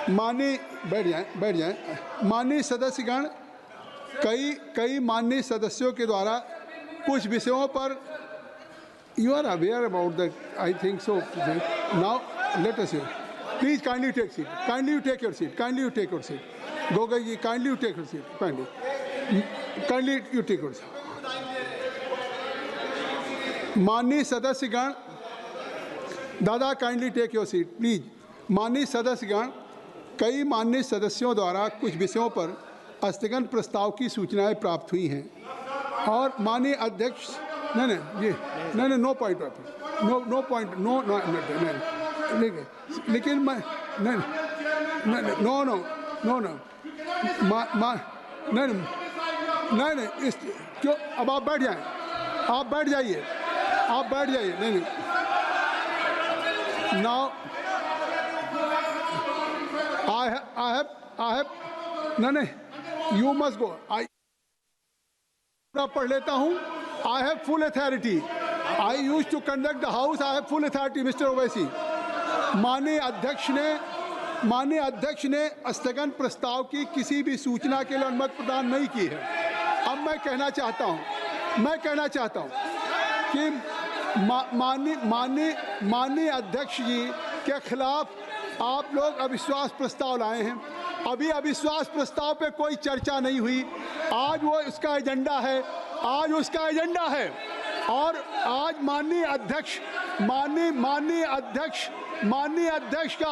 माननीय बैठ जाएं। माननीय सदस्यगण, कई माननीय सदस्यों के द्वारा कुछ विषयों पर you are aware about the, I think so. Now let us please kindly take seat, kindly you take your seat, kindly you take your seat. Gogoi ji, kindly you take your seat, kindly you take your seat. माननीय सदस्यगण, दादा kindly take your seat please. माननीय सदस्यगण, कई माननीय सदस्यों द्वारा कुछ विषयों पर स्थगन प्रस्ताव की सूचनाएं प्राप्त हुई हैं और माननीय अध्यक्ष नहीं, no point of, no point, no लेकिन मैं नहीं, इस क्यों, अब आप बैठ जाएं, आप बैठ जाइए, आप बैठ जाइए। नहीं, नाउ I have नहीं, you must go. पढ़ लेता हूँ। I have full authority. I used to conduct the house. I have full authority, Mr. Owaisi. माननीय अध्यक्ष ने स्थगन प्रस्ताव की किसी भी सूचना के लिए अनुमति प्रदान नहीं की है। अब मैं कहना चाहता हूँ कि माननीय अध्यक्ष जी के खिलाफ आप लोग अविश्वास प्रस्ताव लाए हैं। अभी अविश्वास प्रस्ताव पे कोई चर्चा नहीं हुई। आज वो इसका एजेंडा है, आज उसका एजेंडा है। और आज माननीय अध्यक्ष का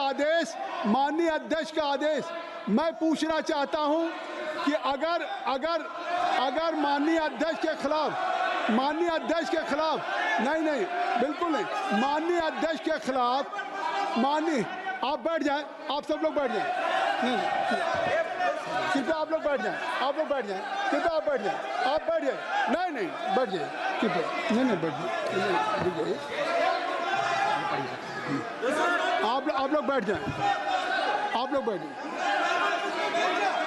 आदेश मैं पूछना चाहता हूं कि अगर माननीय अध्यक्ष के खिलाफ नहीं, बिल्कुल नहीं, माननीय अध्यक्ष के खिलाफ आप बैठ जाएं, आप सब लोग बैठ जाएं, कृपया आप लोग बैठ जाएं, कृपया आप बैठ जाएं, नहीं बैठ जाइए, कृपया नहीं बैठ जाइए, आप लोग बैठ जाएं,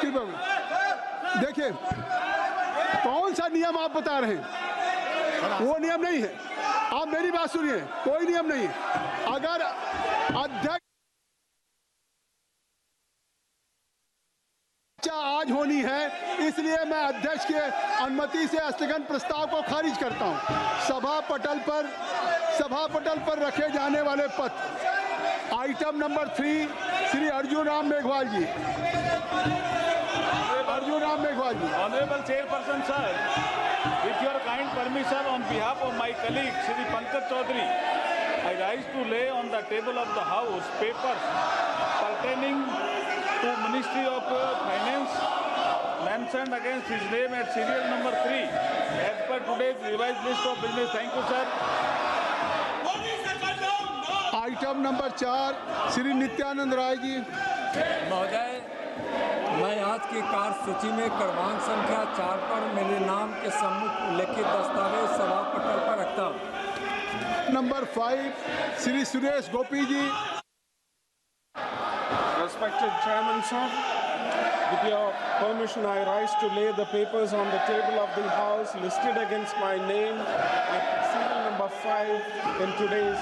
कृपया। देखिए कौन सा नियम आप बता रहे हैं, वो नियम नहीं है। आप मेरी बात सुनिए, कोई नियम नहीं है। अगर अध्यक्ष आज होनी है, इसलिए मैं अध्यक्ष के अनुमति से स्थगन प्रस्ताव को खारिज करता हूं। सभा पटल पर रखे जाने वाले पत्र, item number 3, Shri Arjun Ram Meghwal ji. Honorable Chairperson sir, with your kind permission, on behalf of my colleague Shri Pankaj Chaudhary, I rise to lay on the table of the House papers pertaining to Ministry of Finance mentioned against his name at serial number 3 as per today's revised list of business. Thank you sir. Item number 4, Shri Nityanand Rai ji. महोदय, मैं आज की कार्यसूची में क्रमांक संख्या 4 पर मेरे नाम के सम्मुख उल्लेखित दस्तावेज सभा पटल पर रखता हूँ। Number 5, Shri Suresh Gopi ji. Respected Chairman sir, with your permission I rise to lay the papers on the table of the House listed against my name at serial number 5 in today's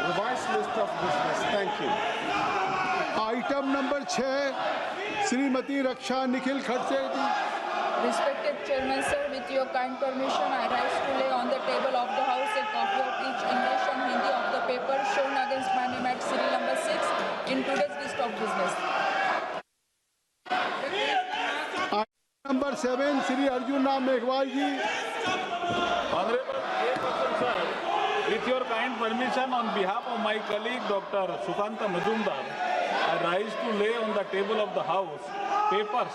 revised list of business. Thank you. Item number 6, Shrimati Raksha Nikhil Khadse ji. Respected Chairman sir, with your kind permission, I rise to lay on the table of the House a copy of each English and Hindi of the paper shown against my name at serial number 6 in today's list of business. Number 7, Shri Arjun Ram Meghwal ji. Honorable Chairperson sir, with your kind permission, on behalf of my colleague Dr. Sukanta Majumdar, I rise to lay on the table of the House papers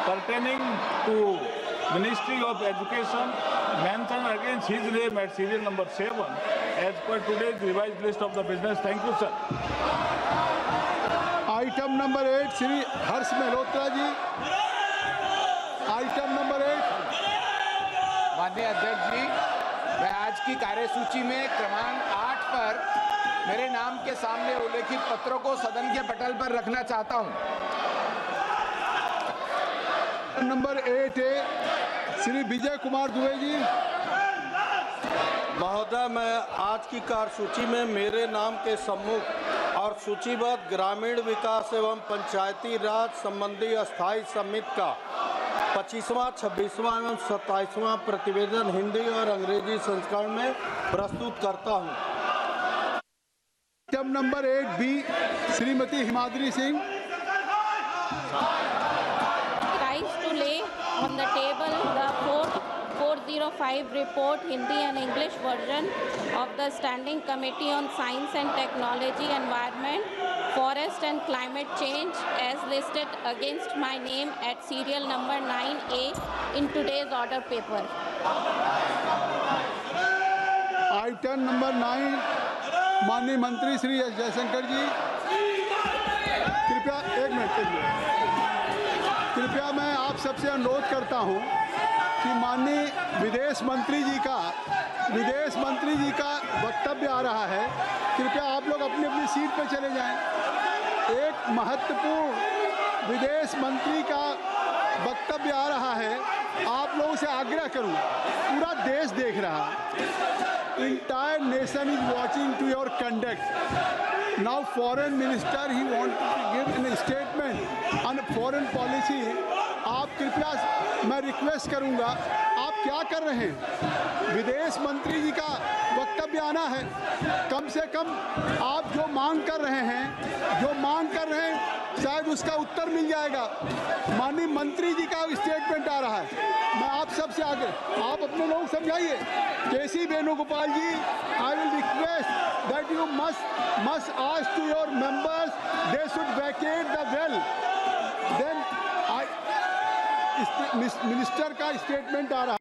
pertaining to Ministry of Education mentioned against his name at serial number 7 as per today's revised list of the business. Thank you sir. Item number 8, Shri Harsh Mehrotra ji. Item number 8। माननीय अध्यक्ष जी, मैं आज की कार्यसूची में क्रमांक 8 पर मेरे नाम के सामने उल्लेखित पत्रों को सदन के पटल पर रखना चाहता हूं। नंबर 8 है श्री विजय कुमार दुबे जी। महोदय, मैं आज की कार्यसूची में मेरे नाम के सम्मुख और सूचीबद्ध ग्रामीण विकास एवं पंचायती राज संबंधी अस्थायी समिति का 25वां, 26वां एवं 27वां प्रतिवेदन हिंदी और अंग्रेजी संस्करण में प्रस्तुत करता हूं। Item number 8B, Shrimati Himadri Singh. Rise to lay on the table the 405 report, Hindi and English version of the Standing Committee on Science and Technology, Environment, Forest and Climate Change as listed against my name at serial number 9A in today's order paper. Item number 9, माननीय मंत्री Shri S Jaishankar जी, कृपया एक minute कृपया मैं आप सबसे अनुरोध करता हूं कि माननीय विदेश मंत्री जी का वक्तव्य आ रहा है। कृपया आप लोग अपनी अपनी सीट पर चले जाएं। एक महत्वपूर्ण विदेश मंत्री का वक्तव्य आ रहा है। आप लोगों से आग्रह करूं, पूरा देश देख रहा है। Entire nation is watching to your conduct. Now foreign minister he wanted to give a statement on foreign policy. आप कृपया, मैं रिक्वेस्ट करूंगा, आप क्या कर रहे हैं? विदेश मंत्री जी का वक्तव्य आना है। कम से कम आप जो मांग कर रहे हैं शायद उसका उत्तर मिल जाएगा। माननीय मंत्री जी का स्टेटमेंट आ रहा है। मैं आप सबसे आगे, आप अपने लोग समझाइए। KC Venugopal ji, I will request that you must ask to your members they should vacate the well. Then minister का स्टेटमेंट आ रहा है।